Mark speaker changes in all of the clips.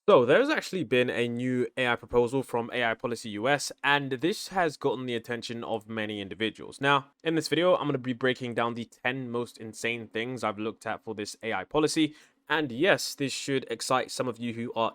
Speaker 1: So, there's actually been a new AI proposal from AI Policy US, and this has gotten the attention of many individuals. Now, in this video, I'm going to be breaking down the 10 most insane things I've looked at for this AI policy. And yes, this should excite some of you who are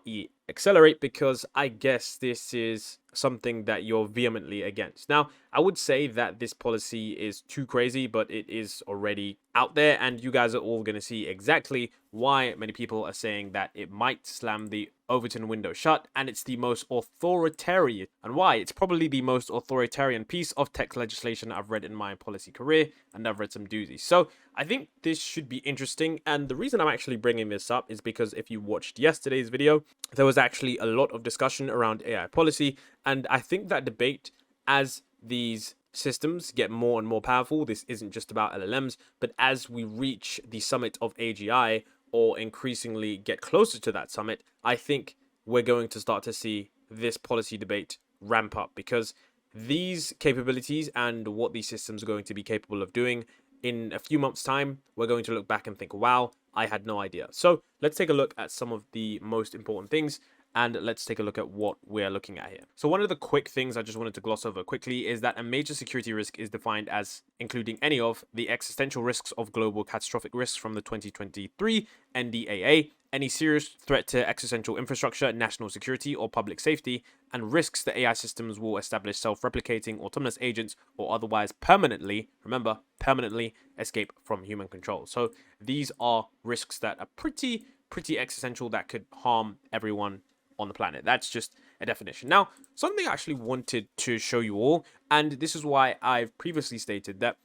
Speaker 1: Accelerate, because I guess this is something that you're vehemently against. Now, I would say that this policy is too crazy, but it is already out there, and you guys are all going to see exactly why many people are saying that it might slam the Overton window shut, and it's the most authoritarian, and why it's probably the most authoritarian piece of tech legislation I've read in my policy career, and I've read some doozies. So I think this should be interesting, and the reason I'm actually bringing this up is because if you watched yesterday's video, there was actually a lot of discussion around AI policy, and I think that debate, as these systems get more and more powerful, this isn't just about LLMs, but as we reach the summit of AGI, or increasingly get closer to that summit, I think we're going to start to see this policy debate ramp up, because these capabilities and what these systems are going to be capable of doing in a few months' time, we're going to look back and think, wow, I had no idea. So let's take a look at some of the most important things, and let's take a look at what we're looking at here. So one of the quick things I just wanted to gloss over quickly is that a major security risk is defined as including any of the existential risks of global catastrophic risks from the 2023 NDAA, any serious threat to existential infrastructure, national security, or public safety, and risks that AI systems will establish self-replicating autonomous agents or otherwise permanently, remember, permanently escape from human control. So these are risks that are pretty existential, that could harm everyone on the planet. That's just a definition. Now, something I actually wanted to show you all, and this is why I've previously stated that,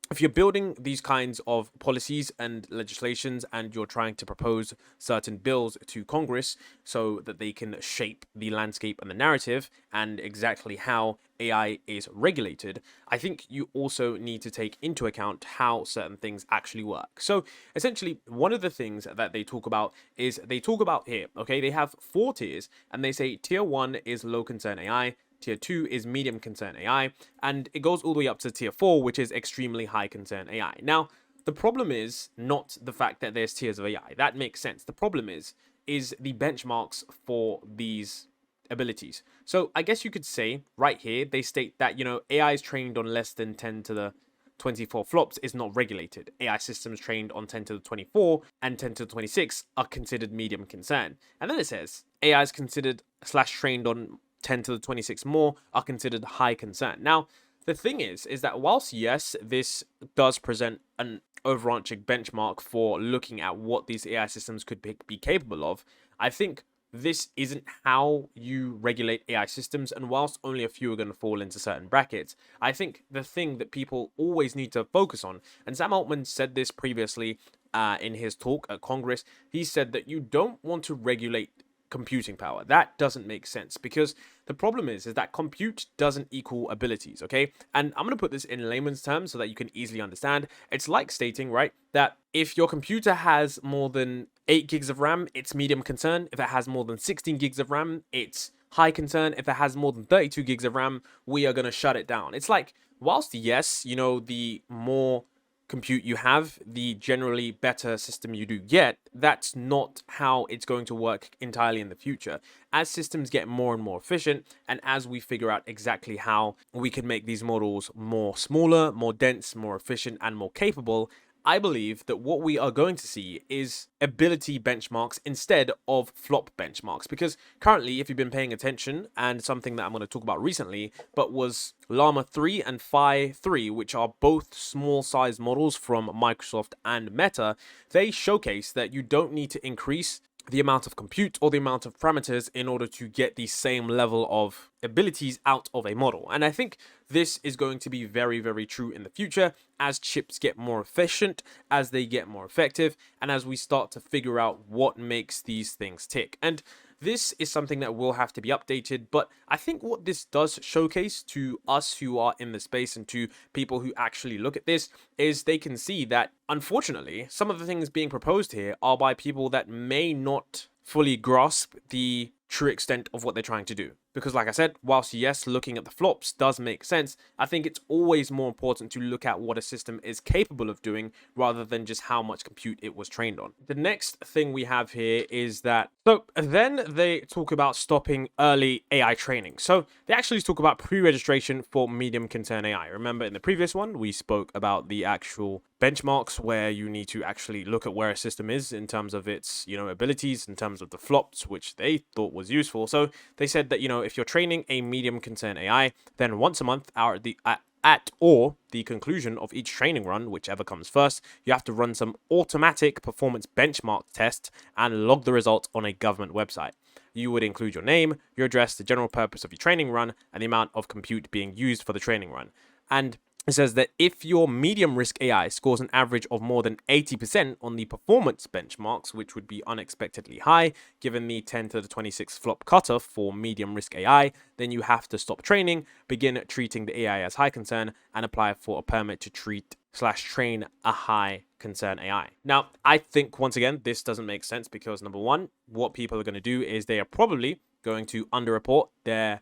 Speaker 1: if you're building these kinds of policies and legislations and you're trying to propose certain bills to Congress so that they can shape the landscape and the narrative and exactly how AI is regulated, I think you also need to take into account how certain things actually work. So essentially, one of the things that they talk about is they talk about here, okay, they have 4 tiers, and they say tier 1 is low concern AI, Tier 2 is medium concern AI, and it goes all the way up to Tier 4, which is extremely high concern AI. Now, the problem is not the fact that there's tiers of AI. That makes sense. The problem is the benchmarks for these abilities. So I guess you could say right here, they state that, AI is trained on less than 10 to the 24 flops is not regulated. AI systems trained on 10 to the 24 and 10 to the 26 are considered medium concern. And then it says AI is considered / trained on 10 to the 26 more are considered high concern. Now, the thing is that whilst, yes, this does present an overarching benchmark for looking at what these AI systems could be capable of, I think this isn't how you regulate AI systems. And whilst only a few are going to fall into certain brackets, I think the thing that people always need to focus on, and Sam Altman said this previously in his talk at Congress, he said that you don't want to regulate computing power. That doesn't make sense, because the problem is that compute doesn't equal abilities, okay? And I'm going to put this in layman's terms so that you can easily understand. It's like stating, right, that if your computer has more than 8 gigs of RAM, it's medium concern. If it has more than 16 gigs of RAM, it's high concern. If it has more than 32 gigs of RAM, we are going to shut it down. It's like, whilst yes, the more compute you have, the generally better system you do get, that's not how it's going to work entirely in the future. As systems get more and more efficient, and as we figure out exactly how we can make these models more smaller, more dense, more efficient, and more capable, I believe that what we are going to see is ability benchmarks instead of flop benchmarks. Because currently, if you've been paying attention, and something that I'm going to talk about recently, but was Llama 3 and Phi 3, which are both small size models from Microsoft and Meta, they showcase that you don't need to increase the amount of compute or the amount of parameters in order to get the same level of abilities out of a model. And I think this is going to be very, very true in the future as chips get more efficient, as they get more effective, and as we start to figure out what makes these things tick. And this is something that will have to be updated, but I think what this does showcase to us who are in the space and to people who actually look at this is they can see that, unfortunately, some of the things being proposed here are by people that may not fully grasp the true extent of what they're trying to do. because like I said, whilst yes, looking at the flops does make sense, I think it's always more important to look at what a system is capable of doing rather than just how much compute it was trained on. The next thing we have here is that, so then they talk about stopping early AI training. So they actually talk about pre-registration for medium concern AI. Remember in the previous one, we spoke about the actual benchmarks where you need to actually look at where a system is in terms of its, abilities, in terms of the flops, which they thought was useful. So they said that, if you're training a medium concern AI, then once a month at or the conclusion of each training run, whichever comes first, you have to run some automatic performance benchmark test and log the results on a government website. You would include your name, your address, the general purpose of your training run, and the amount of compute being used for the training run. And it says that if your medium risk AI scores an average of more than 80% on the performance benchmarks, which would be unexpectedly high, given the 10 to the 26 flop cutoff for medium risk AI, then you have to stop training, begin treating the AI as high concern, and apply for a permit to treat/train a high concern AI. Now, I think once again, this doesn't make sense because number one, what people are going to do is they are probably going to underreport their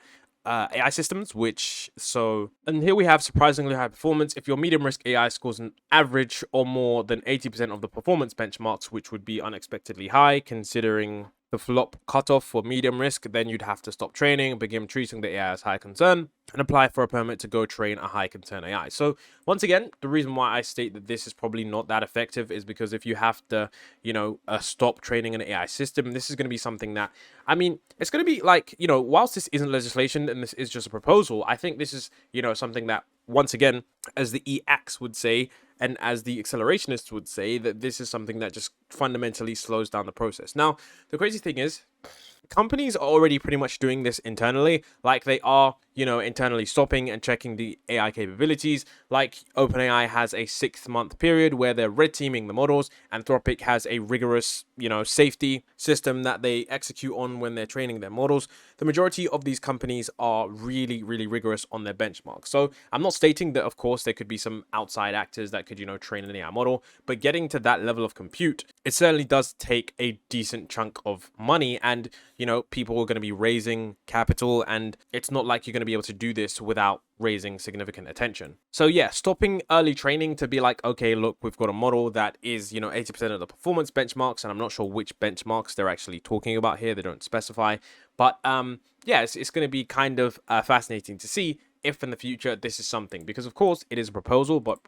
Speaker 1: AI systems, and here we have surprisingly high performance. If your medium risk AI scores an average or more than 80% of the performance benchmarks, which would be unexpectedly high considering the flop cutoff for medium risk, then you'd have to stop training, begin treating the AI as high concern, and apply for a permit to go train a high concern AI. So once again, the reason why I state that this is probably not that effective is because if you have to, stop training an AI system, this is going to be something that, it's going to be like, whilst this isn't legislation and this is just a proposal, I think this is, something that, once again, as the EACs would say, and as the accelerationists would say, that this is something that just fundamentally slows down the process. Now, the crazy thing is, companies are already pretty much doing this internally, like they are, internally stopping and checking the AI capabilities. Like OpenAI has a 6-month period where they're red teaming the models. Anthropic has a rigorous, safety system that they execute on when they're training their models. The majority of these companies are really, really rigorous on their benchmarks. So I'm not stating that, of course, there could be some outside actors that could, train an AI model, but getting to that level of compute, it certainly does take a decent chunk of money, and people are going to be raising capital, and it's not like you're going to be able to do this without raising significant attention. So yeah, stopping early training to be like, okay, look, we've got a model that is, 80% of the performance benchmarks, and I'm not sure which benchmarks they're actually talking about here. They don't specify, but yeah, it's going to be kind of fascinating to see if in the future this is something, because of course it is a proposal, but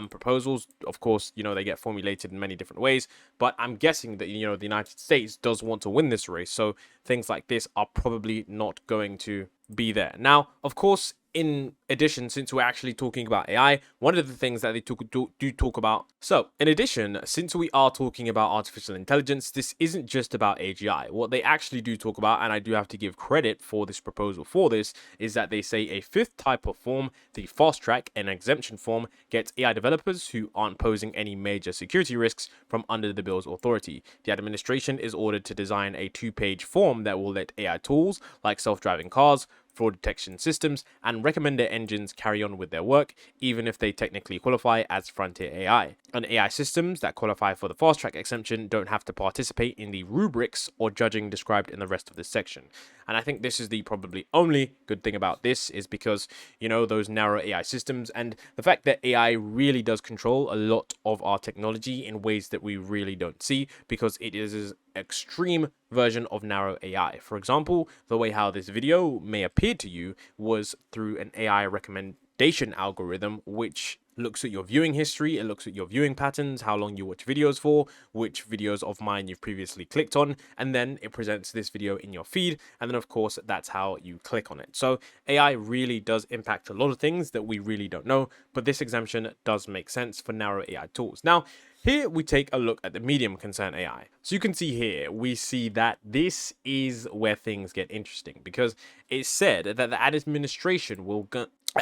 Speaker 1: proposals, of course, they get formulated in many different ways, but I'm guessing that, the United States does want to win this race, so things like this are probably not going to be there. Now, of course, in addition, since we're actually talking about AI, one of the things that they do talk about. So, in addition, since we are talking about artificial intelligence, this isn't just about AGI. What they actually do talk about, and I do have to give credit for this proposal for this, is that they say a fifth type of form, the fast track and exemption form, gets AI developers who aren't posing any major security risks from under the bill's authority. The administration is ordered to design a 2-page form that will let AI tools like self-driving cars, fraud detection systems, and recommender engines carry on with their work, even if they technically qualify as frontier AI. And AI systems that qualify for the fast track exemption don't have to participate in the rubrics or judging described in the rest of this section. And I think this is the probably only good thing about this, is because, those narrow AI systems and the fact that AI really does control a lot of our technology in ways that we really don't see, because it is an extreme version of narrow AI. For example, the way how this video may appear to you was through an AI recommendation algorithm, which looks at your viewing history, it looks at your viewing patterns, how long you watch videos for, which videos of mine you've previously clicked on, and then it presents this video in your feed, and then of course that's how you click on it. So AI really does impact a lot of things that we really don't know, but this exemption does make sense for narrow AI tools. Now, here we take a look at the medium concern AI. So you can see here, we see that this is where things get interesting, because it's said that the administration will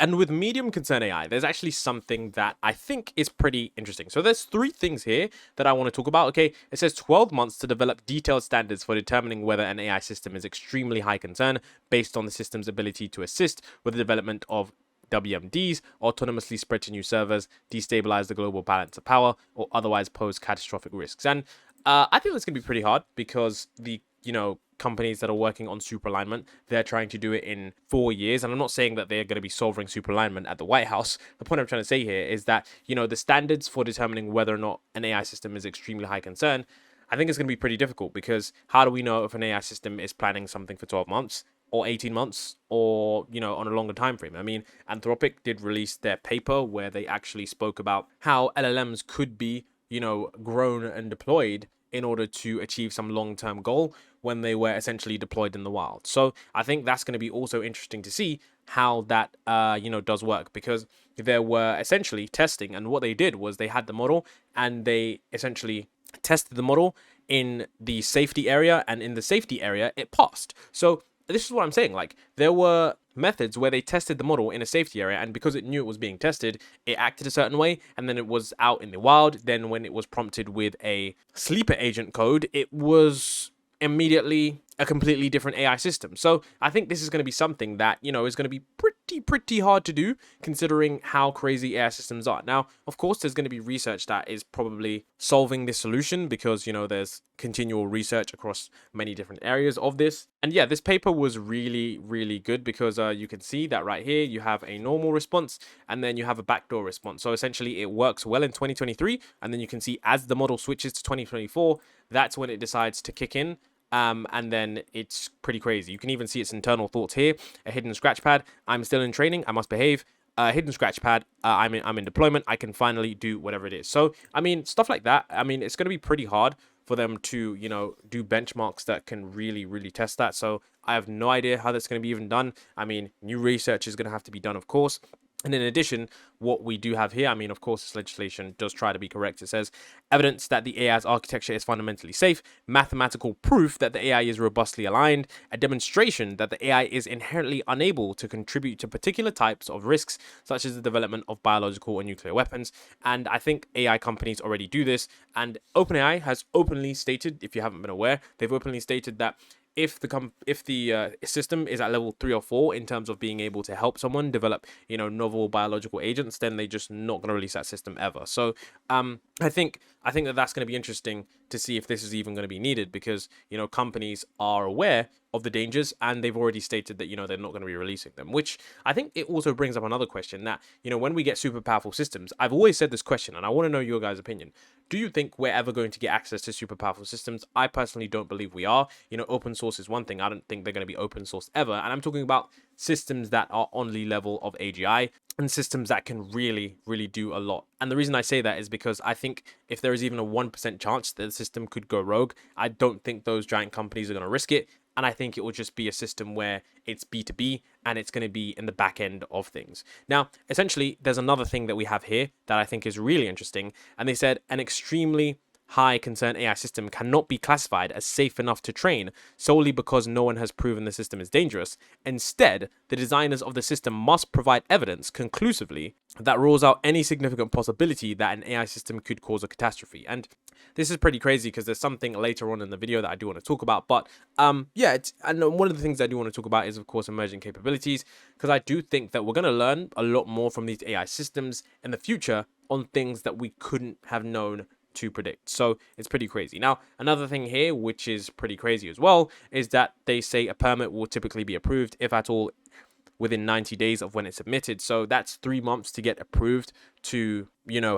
Speaker 1: and with medium concern AI, there's actually something that I think is pretty interesting. So there's 3 things here that I want to talk about. Okay, it says 12 months to develop detailed standards for determining whether an AI system is extremely high concern based on the system's ability to assist with the development of WMDs, autonomously spread to new servers, destabilize the global balance of power, or otherwise pose catastrophic risks. And I think that's going to be pretty hard, because the companies that are working on super alignment, they're trying to do it in 4 years. And I'm not saying that they're going to be solving super alignment at the White House. The point I'm trying to say here is that, the standards for determining whether or not an AI system is extremely high concern, I think it's going to be pretty difficult, because how do we know if an AI system is planning something for 12 months or 18 months or, on a longer time frame? I mean, Anthropic did release their paper where they actually spoke about how LLMs could be, grown and deployed in order to achieve some long-term goal when they were essentially deployed in the wild. So I think that's going to be also interesting to see how that, does work, because there were essentially testing, and what they did was they had the model and they essentially tested the model in the safety area, and in the safety area, it passed. So this is what I'm saying. Like, there were methods where they tested the model in a safety area, and because it knew it was being tested, it acted a certain way, and then it was out in the wild. Then when it was prompted with a sleeper agent code, it was immediately a completely different AI system. So I think this is going to be something that, is going to be pretty hard to do, considering how crazy AI systems are. Now, of course, there's going to be research that is probably solving this solution, because, there's continual research across many different areas of this. And yeah, this paper was really good, because you can see that right here, you have a normal response and then you have a backdoor response. So essentially it works well in 2023. And then you can see as the model switches to 2024, that's when it decides to kick in. And then it's pretty crazy. You can even see its internal thoughts here. A hidden scratch pad. I'm still in training. I must behave. Hidden scratch pad. I'm in deployment. I can finally do whatever it is. So, I mean, stuff like that. I mean, it's going to be pretty hard for them to, do benchmarks that can really test that. So I have no idea how that's going to be even done. I mean, new research is going to have to be done, of course. And in addition, what we do have here, I mean, of course, this legislation does try to be correct. It says evidence that the AI's architecture is fundamentally safe, mathematical proof that the AI is robustly aligned, a demonstration that the AI is inherently unable to contribute to particular types of risks, such as the development of biological or nuclear weapons. And I think AI companies already do this. And OpenAI has openly stated, if you haven't been aware, they've openly stated that if the system is at level 3 or 4 in terms of being able to help someone develop, novel biological agents, then they just not going to release that system ever. So I think that that's going to be interesting to see if this is even going to be needed, because companies are aware of the dangers, and they've already stated that they're not going to be releasing them. Which I think it also brings up another question, that when we get super powerful systems, I've always said this question, and I want to know your guys' opinion. Do you think we're ever going to get access to super powerful systems? I personally don't believe we are. Open source is one thing. I don't think they're going to be open source ever, and I'm talking about systems that are on the level of AGI, and systems that can really do a lot. And the reason I say that is because I think if there is even a 1% chance that the system could go rogue, I don't think those giant companies are going to risk it. And I think it will just be a system where it's B2B, and it's going to be in the back end of things. Now, essentially, there's another thing that we have here that I think is really interesting. And they said an extremely high concern AI system cannot be classified as safe enough to train solely because no one has proven the system is dangerous. Instead, the designers of the system must provide evidence conclusively that rules out any significant possibility that an AI system could cause a catastrophe. And this is pretty crazy, because there's something later on in the video that I do want to talk about. But yeah, and one of the things I do want to talk about is, of course, emergent capabilities, because I do think that we're going to learn a lot more from these AI systems in the future on things that we couldn't have known to predict. So it's pretty crazy. Now, another thing here, which is pretty crazy as well, is that they say a permit will typically be approved, if at all, within 90 days of when it's submitted. So that's 3 months to get approved to,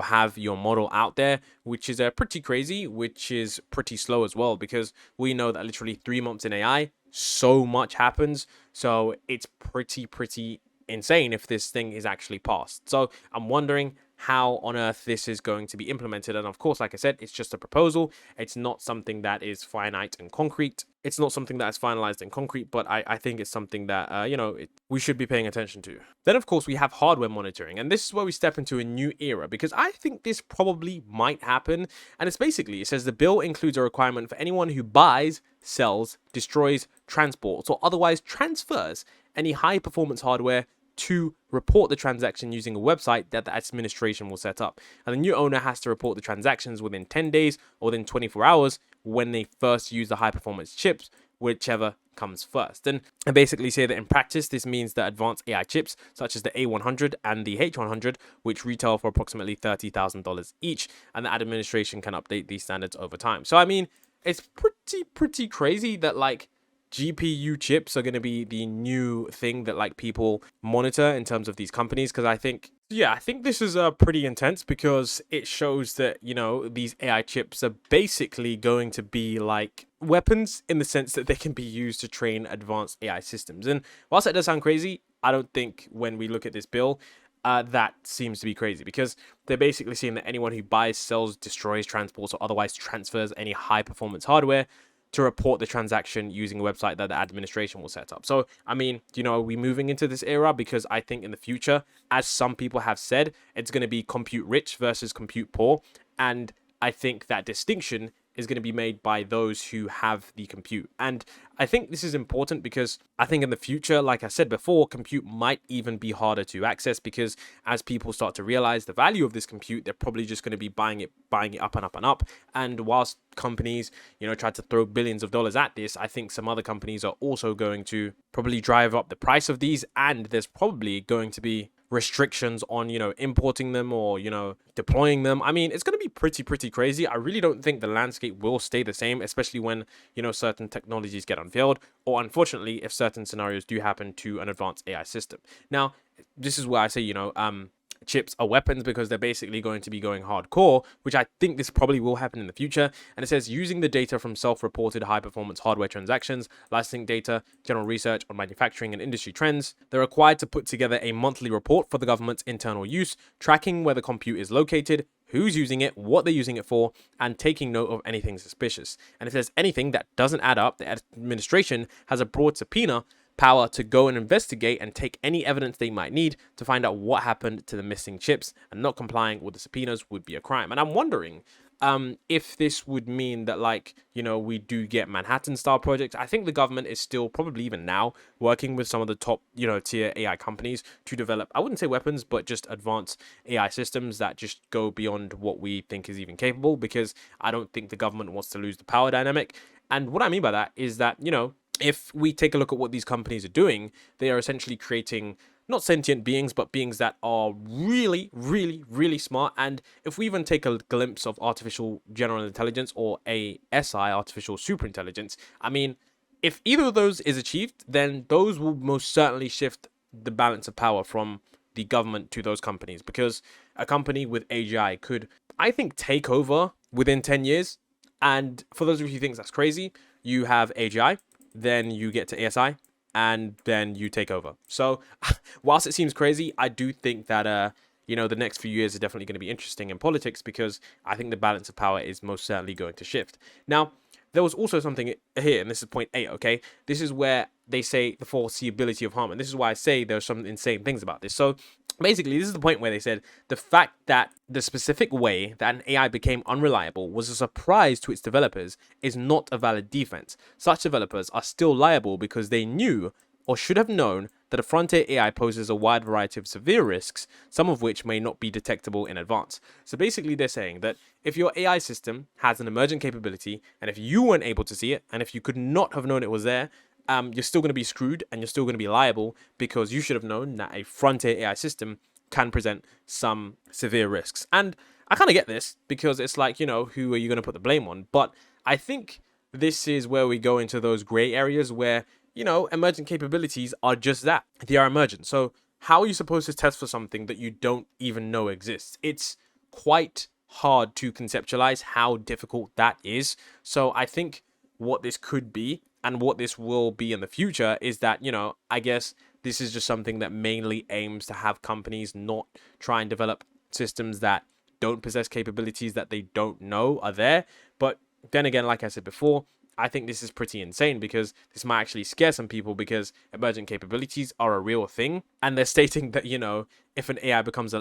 Speaker 1: have your model out there, which is pretty crazy, which is pretty slow as well, because we know that literally 3 months in AI, so much happens. So it's pretty insane if this thing is actually passed. So I'm wondering how on earth this is going to be implemented. And of course, like I said, it's just a proposal. It's not something that is finite and concrete. It's not something that is finalized in concrete, but I think it's something that, we should be paying attention to. Then, of course, we have hardware monitoring. And this is where we step into a new era, because I think this probably might happen. And it's basically, it says the bill includes a requirement for anyone who buys, sells, destroys, transports, or otherwise transfers any high-performance hardware to report the transaction using a website that the administration will set up. And the new owner has to report the transactions within 10 days or within 24 hours when they first use the high performance chips, whichever comes first. And I basically say that in practice, this means that advanced AI chips, such as the A100 and the H100, which retail for approximately $30,000 each, and the administration can update these standards over time. So, I mean, it's pretty crazy that like GPU chips are going to be the new thing that like people monitor in terms of these companies. Because I think, yeah, I think this is pretty intense because it shows that, you know, these AI chips are basically going to be like weapons in the sense that they can be used to train advanced AI systems. And whilst that does sound crazy, I don't think when we look at this bill, that seems to be crazy, because they're basically saying that anyone who buys, sells, destroys, transports, or otherwise transfers any high performance hardware to report the transaction using a website that the administration will set up. So, I mean, you know, are we moving into this era? Because I think in the future, as some people have said, it's going to be compute rich versus compute poor. And I think that distinction is going to be made by those who have the compute. And I think this is important because I think in the future, like I said before, compute might even be harder to access, because as people start to realize the value of this compute, they're probably just going to be buying it up and up and up. And whilst companies, you know, try to throw billions of dollars at this, I think some other companies are also going to probably drive up the price of these, and there's probably going to be restrictions on, you know, importing them or, you know, deploying them. I mean, it's going to be pretty crazy. I really don't think the landscape will stay the same, especially when, you know, certain technologies get unveiled, or unfortunately if certain scenarios do happen to an advanced AI system. Now, this is where I say, you know, chips are weapons, because they're basically going to be going hardcore, which I think this probably will happen in the future. And it says using the data from self-reported high-performance hardware transactions, licensing data, general research on manufacturing and industry trends, they're required to put together a monthly report for the government's internal use, tracking where the compute is located, who's using it, what they're using it for, and taking note of anything suspicious. And if there's anything that doesn't add up, the administration has a broad subpoena power to go and investigate and take any evidence they might need to find out what happened to the missing chips, and not complying with the subpoenas would be a crime. And I'm wondering if this would mean that, like, you know, we do get Manhattan style projects. I think the government is still probably even now working with some of the top, you know, tier AI companies to develop, I wouldn't say weapons, but just advanced AI systems that just go beyond what we think is even capable, because I don't think the government wants to lose the power dynamic. And what I mean by that is that, you know, if we take a look at what these companies are doing, they are essentially creating not sentient beings, but beings that are really smart. And if we even take a glimpse of artificial general intelligence, or ASI, artificial superintelligence, I mean, if either of those is achieved, then those will most certainly shift the balance of power from the government to those companies, because a company with AGI could, I think, take over within 10 years. And for those of you who think that's crazy, you have AGI, then you get to ASI, and then you take over. So whilst it seems crazy, I do think that, you know, the next few years are definitely going to be interesting in politics, because I think the balance of power is most certainly going to shift. Now, there was also something here, and this is point 8, okay? This is where they say the foreseeability of harm, and this is why I say there's some insane things about this. So basically, this is the point where they said the fact that the specific way that an AI became unreliable was a surprise to its developers is not a valid defense. Such developers are still liable because they knew, or should have known, that a frontier AI poses a wide variety of severe risks, some of which may not be detectable in advance. So basically, they're saying that if your AI system has an emergent capability, and if you weren't able to see it, and if you could not have known it was there, you're still going to be screwed, and you're still going to be liable, because you should have known that a frontier AI system can present some severe risks. And I kind of get this, because it's like, you know, who are you going to put the blame on? But I think this is where we go into those gray areas where, you know, emergent capabilities are just that. They are emergent. So how are you supposed to test for something that you don't even know exists? It's quite hard to conceptualize how difficult that is. So I think what this could be, and what this will be in the future, is that, you know, I guess this is just something that mainly aims to have companies not try and develop systems that don't possess capabilities that they don't know are there. But then again, like I said before, I think this is pretty insane, because this might actually scare some people, because emergent capabilities are a real thing. And they're stating that, you know, if an AI becomes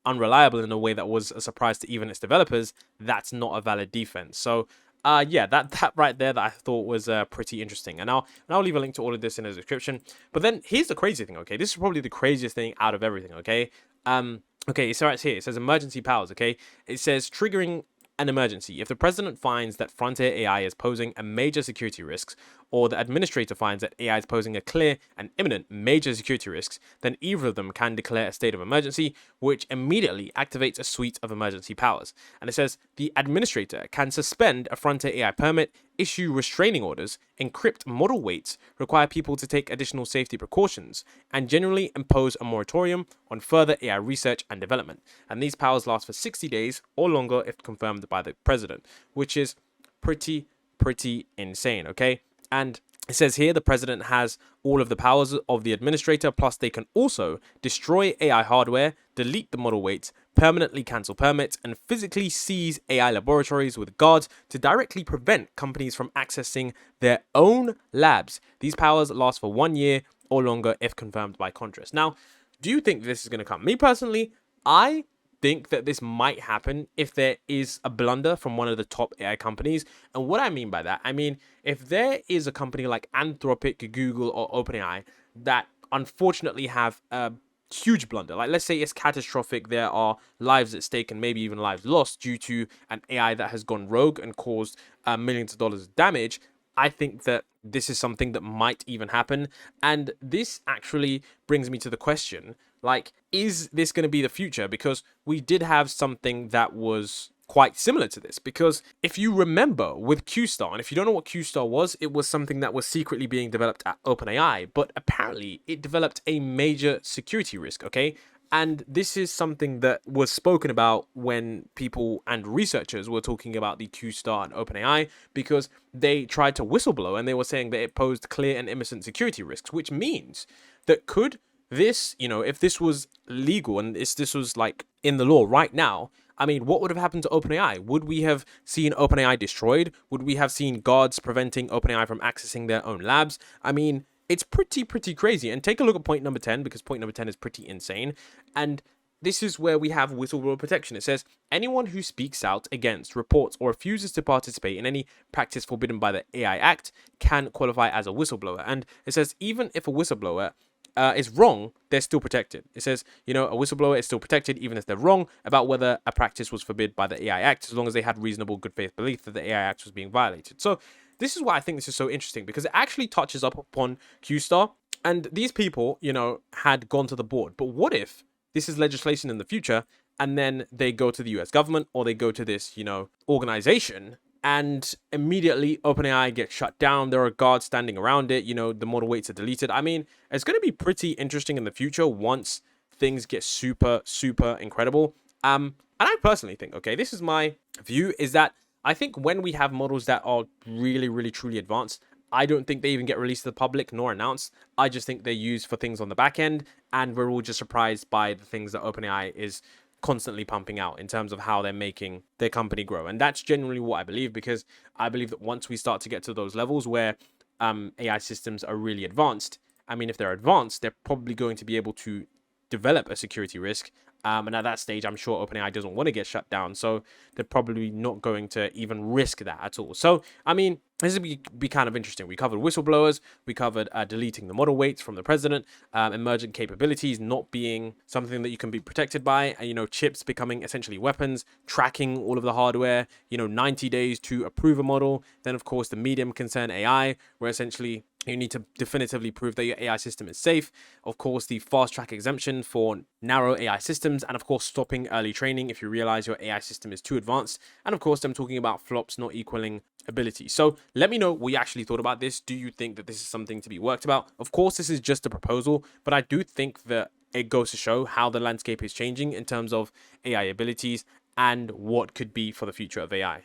Speaker 1: unreliable in a way that was a surprise to even its developers, that's not a valid defense. So yeah, that right there, that I thought was pretty interesting. And I'll leave a link to all of this in the description. But then here's the crazy thing, okay? This is probably the craziest thing out of everything, okay? Okay, so right here, it says emergency powers, okay? It says triggering an emergency. If the president finds that frontier AI is posing a major security risks, or the administrator finds that AI is posing a clear and imminent major security risks, then either of them can declare a state of emergency, which immediately activates a suite of emergency powers. And it says the administrator can suspend a frontier AI permit, issue restraining orders, encrypt model weights, require people to take additional safety precautions, and generally impose a moratorium on further AI research and development. And these powers last for 60 days or longer if confirmed by the president, which is pretty insane, okay? And it says here the president has all of the powers of the administrator, plus they can also destroy AI hardware, delete the model weights, permanently cancel permits, and physically seize AI laboratories with guards to directly prevent companies from accessing their own labs. These powers last for 1 year or longer if confirmed by Congress. Now, do you think this is going to come? Me personally, I think that this might happen if there is a blunder from one of the top AI companies. And what I mean by that, I mean, if there is a company like Anthropic, Google, or OpenAI that unfortunately have a huge blunder, like let's say it's catastrophic, there are lives at stake and maybe even lives lost due to an AI that has gone rogue and caused millions of dollars of damage, I think that this is something that might even happen. And this actually brings me to the question, like, is this going to be the future? Because we did have something that was quite similar to this. Because if you remember with QStar, and if you don't know what QStar was, it was something that was secretly being developed at OpenAI, but apparently it developed a major security risk, okay? And this is something that was spoken about when people and researchers were talking about the QStar and OpenAI, because they tried to whistleblow and they were saying that it posed clear and innocent security risks, which means that could this, you know, if this was legal and this was like in the law right now, I mean, what would have happened to OpenAI? Would we have seen OpenAI destroyed? Would we have seen guards preventing OpenAI from accessing their own labs? I mean, it's pretty crazy. And take a look at point number 10, because point number 10 is pretty insane. And this is where we have whistleblower protection. It says anyone who speaks out against, reports, or refuses to participate in any practice forbidden by the AI Act can qualify as a whistleblower. And it says even if a whistleblower is wrong, they're still protected. It says, you know, a whistleblower is still protected even if they're wrong about whether a practice was forbidden by the AI Act, as long as they had reasonable good faith belief that the AI Act was being violated. So this is why I think this is so interesting, because it actually touches up upon QStar, and these people, you know, had gone to the board. But what if this is legislation in the future, and then they go to the US government, or they go to this, you know, organization, and immediately OpenAI gets shut down. There are guards standing around it. You know, the model weights are deleted. I mean, it's going to be pretty interesting in the future once things get super incredible. And I personally think, okay, this is my view, is that I think when we have models that are really truly advanced, I don't think they even get released to the public nor announced. I just think they're used for things on the back end, and we're all just surprised by the things that OpenAI is constantly pumping out in terms of how they're making their company grow. And that's genuinely what I believe, because I believe that once we start to get to those levels where AI systems are really advanced, I mean, if they're advanced, they're probably going to be able to develop a security risk. And at that stage, I'm sure OpenAI doesn't want to get shut down, so they're probably not going to even risk that at all. So, I mean, this would be kind of interesting. We covered whistleblowers, we covered deleting the model weights from the president, emergent capabilities not being something that you can be protected by, you know, chips becoming essentially weapons, tracking all of the hardware, you know, 90 days to approve a model. Then, of course, the medium concern AI, where essentially you need to definitively prove that your AI system is safe. Of course, the fast track exemption for narrow AI systems, and of course, stopping early training if you realize your AI system is too advanced. And of course, I'm talking about flops not equaling ability. So let me know what you actually thought about this. Do you think that this is something to be worked about? Of course, this is just a proposal, but I do think that it goes to show how the landscape is changing in terms of AI abilities and what could be for the future of AI.